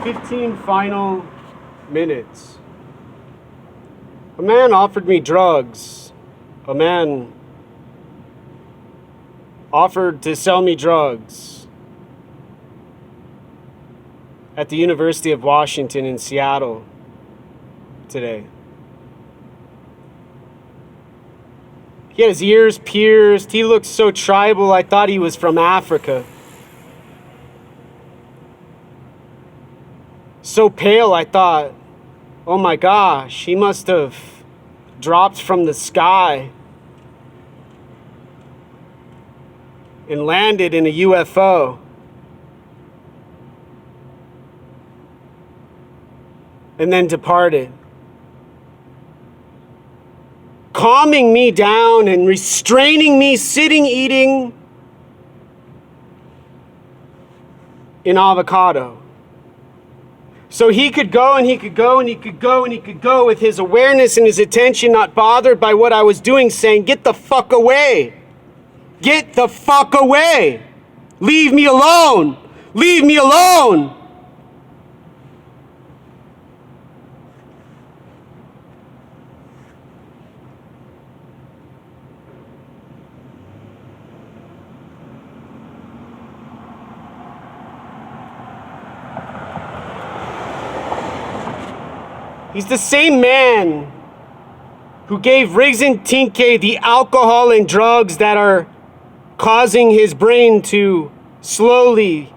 15 final minutes. A man offered me drugs. A man offered to sell me drugs at the University of Washington in Seattle today. He had his ears pierced. He looked so tribal, I thought he was from Africa. So pale, I thought, oh my gosh, he must have dropped from the sky and landed in a UFO. And then departed, calming me down and restraining me, sitting eating an avocado. So he could go and he could go and he could go and he could go with his awareness and his attention, not bothered by what I was doing, saying, get the fuck away. Get the fuck away. Leave me alone. Leave me alone. He's the same man who gave Riggs and Tinke the alcohol and drugs that are causing his brain to slowly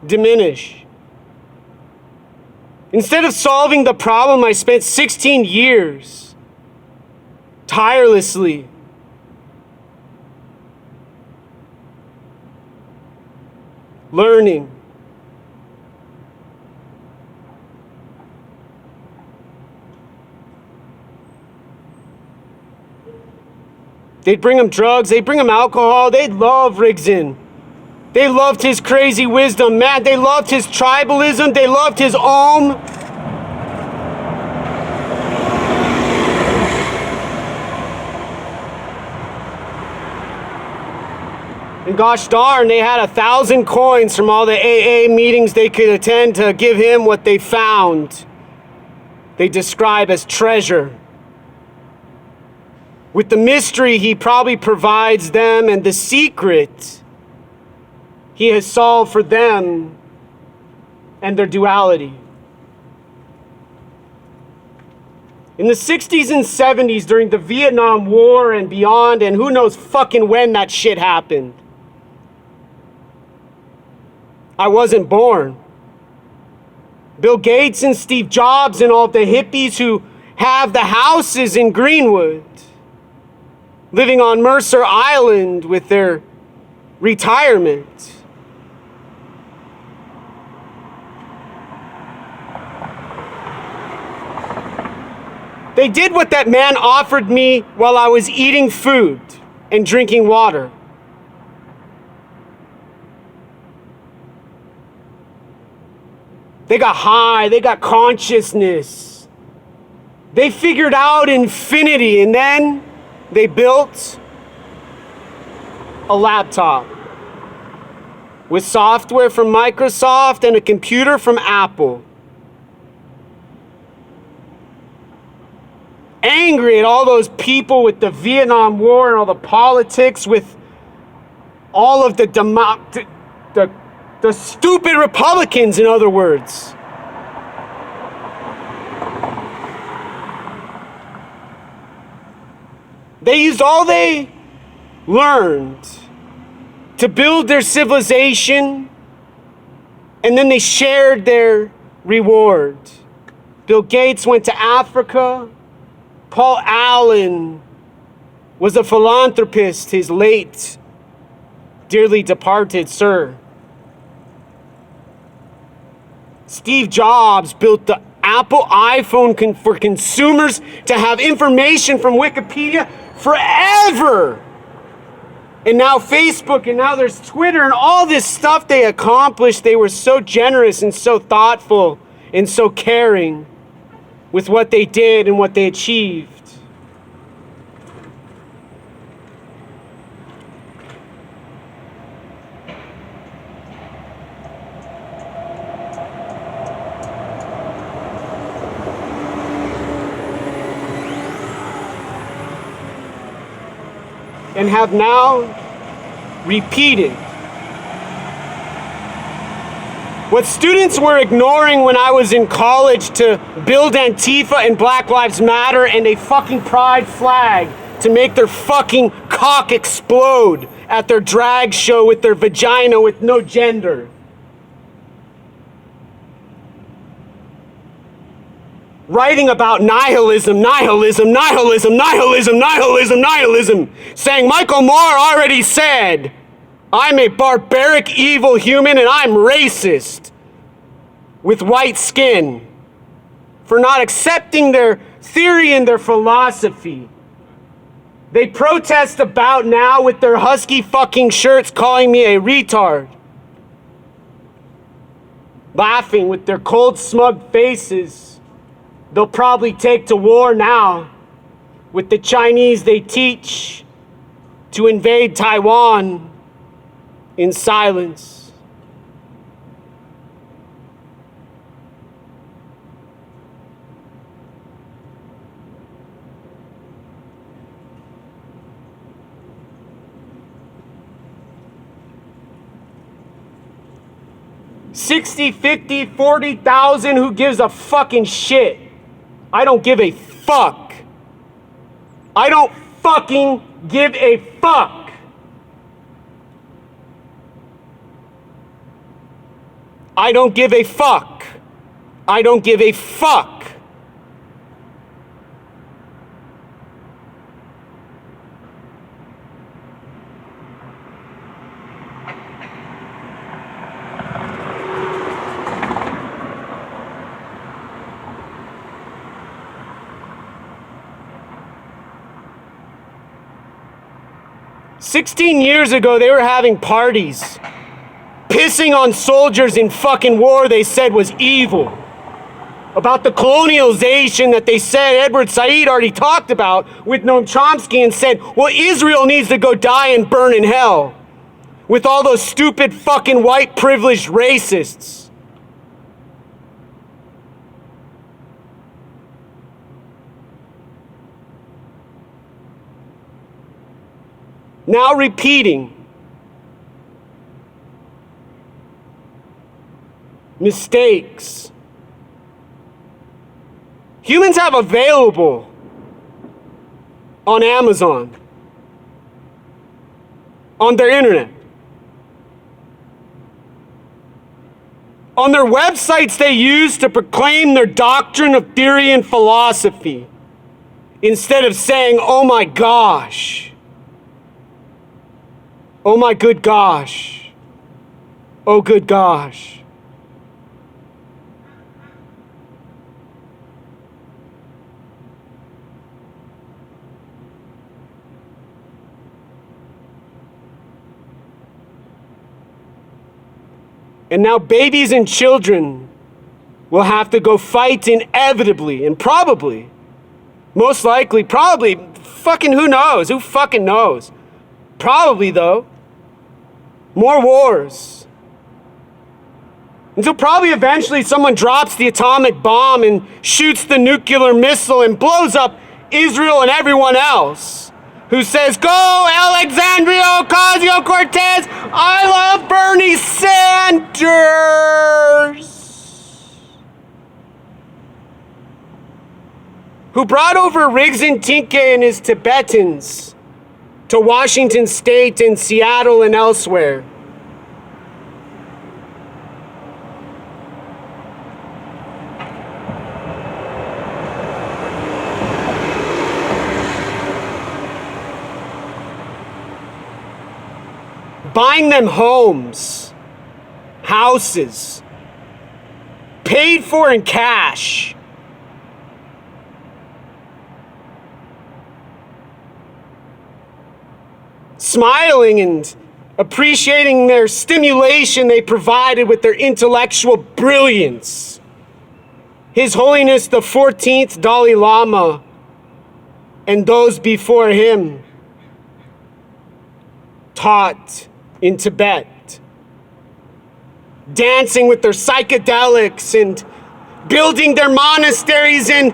diminish. Instead of solving the problem, I spent 16 years tirelessly learning. They'd bring him drugs, they'd bring him alcohol, they'd love Rigdon. They loved his crazy wisdom, man. They loved his tribalism, they loved his Om. And gosh darn, they had 1,000 coins from all the AA meetings they could attend to give him what they found. They describe as treasure. With the mystery he probably provides them and the secret he has solved for them and their duality. In the 60s and 70s, during the Vietnam War and beyond, and who knows fucking when that shit happened, I wasn't born. Bill Gates and Steve Jobs and all the hippies who have the houses in Greenwood, living on Mercer Island with their retirement. They did what that man offered me while I was eating food and drinking water. They got high, they got consciousness. They figured out infinity, and then they built a laptop with software from Microsoft and a computer from Apple. Angry at all those people with the Vietnam War and all the politics, with all of the stupid Republicans, in other words. They used all they learned to build their civilization, and then they shared their reward. Bill Gates went to Africa. Paul Allen was a philanthropist, his late, dearly departed sir. Steve Jobs built the Apple iPhone for consumers to have information from Wikipedia forever. And now Facebook, and now there's Twitter, and all this stuff they accomplished. They were so generous and so thoughtful and so caring with what they did and what they achieved. and have now repeated what students were ignoring when I was in college to build Antifa and Black Lives Matter and a fucking pride flag to make their fucking cock explode at their drag show with their vagina with no gender. Writing about nihilism, saying Michael Moore already said, I'm a barbaric, evil human and I'm racist with white skin for not accepting their theory and their philosophy. They protest about now with their husky fucking shirts calling me a retard. Laughing with their cold, smug faces. They'll probably take to war now with the Chinese they teach to invade Taiwan in silence. $60, $50, $40,000, who gives a fucking shit? I don't give a fuck. I don't fucking give a fuck. I don't give a fuck. I don't give a fuck. $16 years ago, they were having parties, pissing on soldiers in fucking war they said was evil. About the colonialization that they said Edward Said already talked about with Noam Chomsky and said, well, Israel needs to go die and burn in hell with all those stupid fucking white privileged racists. Now repeating mistakes. Humans have available on Amazon, on their internet, on their websites they use to proclaim their doctrine of theory and philosophy, instead of saying, oh my gosh, oh my good gosh, oh good gosh. And now babies and children will have to go fight inevitably and probably, most likely, probably, fucking who knows? Who fucking knows? Probably though, more wars. Until probably eventually someone drops the atomic bomb and shoots the nuclear missile and blows up Israel and everyone else who says, go Alexandria Ocasio-Cortez, I love Bernie Sanders. Who brought over Rigzin Tinke and his Tibetans to Washington State and Seattle and elsewhere. Buying them homes, houses, paid for in cash. Smiling and appreciating their stimulation they provided with their intellectual brilliance. His Holiness the 14th Dalai Lama and those before him taught in Tibet, dancing with their psychedelics and building their monasteries and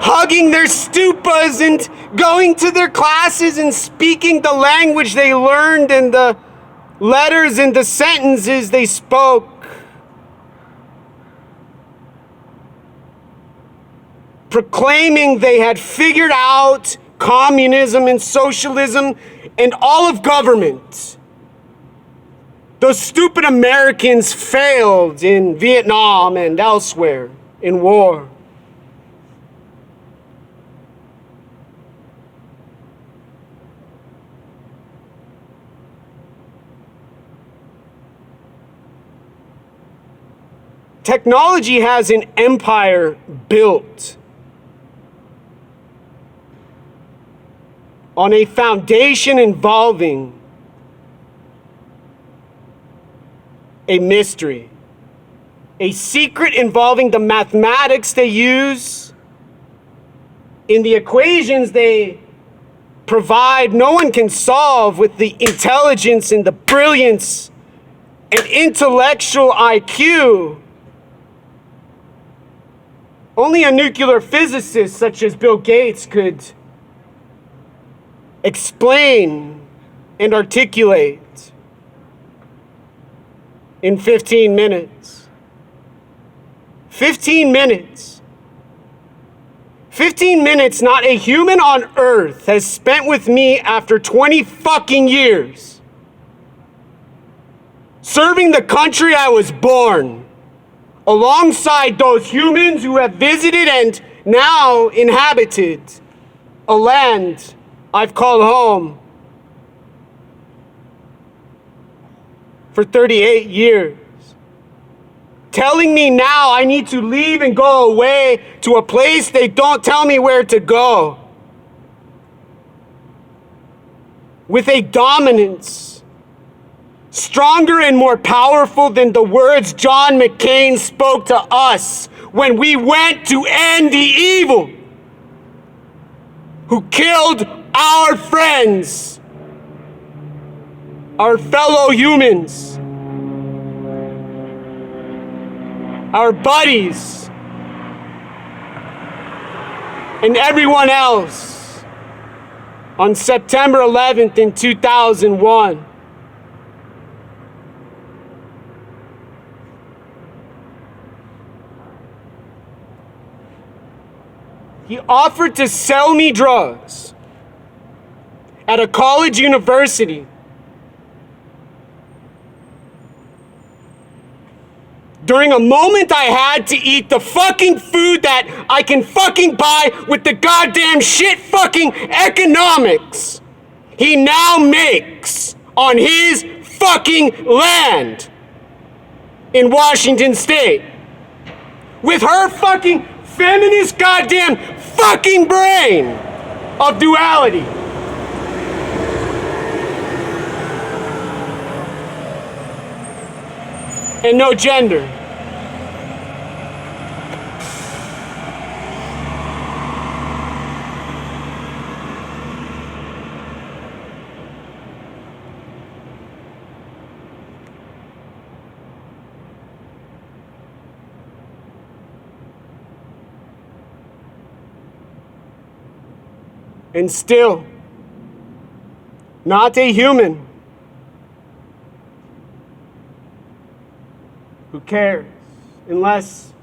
hugging their stupas and going to their classes and speaking the language they learned and the letters and the sentences they spoke. Proclaiming they had figured out communism and socialism and all of government. Those stupid Americans failed in Vietnam and elsewhere in war. Technology has an empire built on a foundation involving a mystery, a secret involving the mathematics they use in the equations they provide. No one can solve with the intelligence and the brilliance and intellectual IQ. Only a nuclear physicist such as Bill Gates could explain and articulate in 15 minutes. 15 minutes. 15 minutes not a human on earth has spent with me after 20 fucking years. Serving the country I was born, alongside those humans who have visited and now inhabited a land I've called home for 38 years. Telling me now I need to leave and go away to a place they don't tell me where to go. With a dominance stronger and more powerful than the words John McCain spoke to us when we went to end the evil who killed our friends, our fellow humans, our buddies, and everyone else on September 11th in 2001. He offered to sell me drugs at a college university during a moment I had to eat the fucking food that I can fucking buy with the goddamn shit fucking economics he now makes on his fucking land in Washington State. With her fucking feminist goddamn fucking brain of duality. And no gender. And still, not a human. Who cares? Unless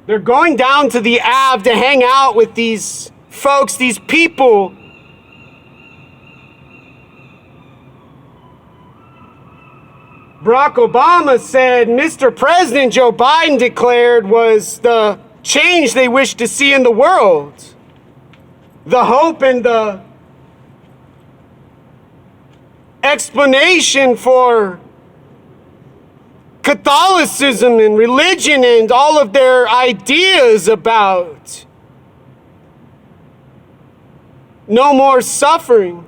they're going down to the Ave to hang out with these folks, these people Barack Obama said Mr. President Joe Biden declared was the change they wish to see in the world. The hope and the explanation for Catholicism and religion and all of their ideas about no more suffering.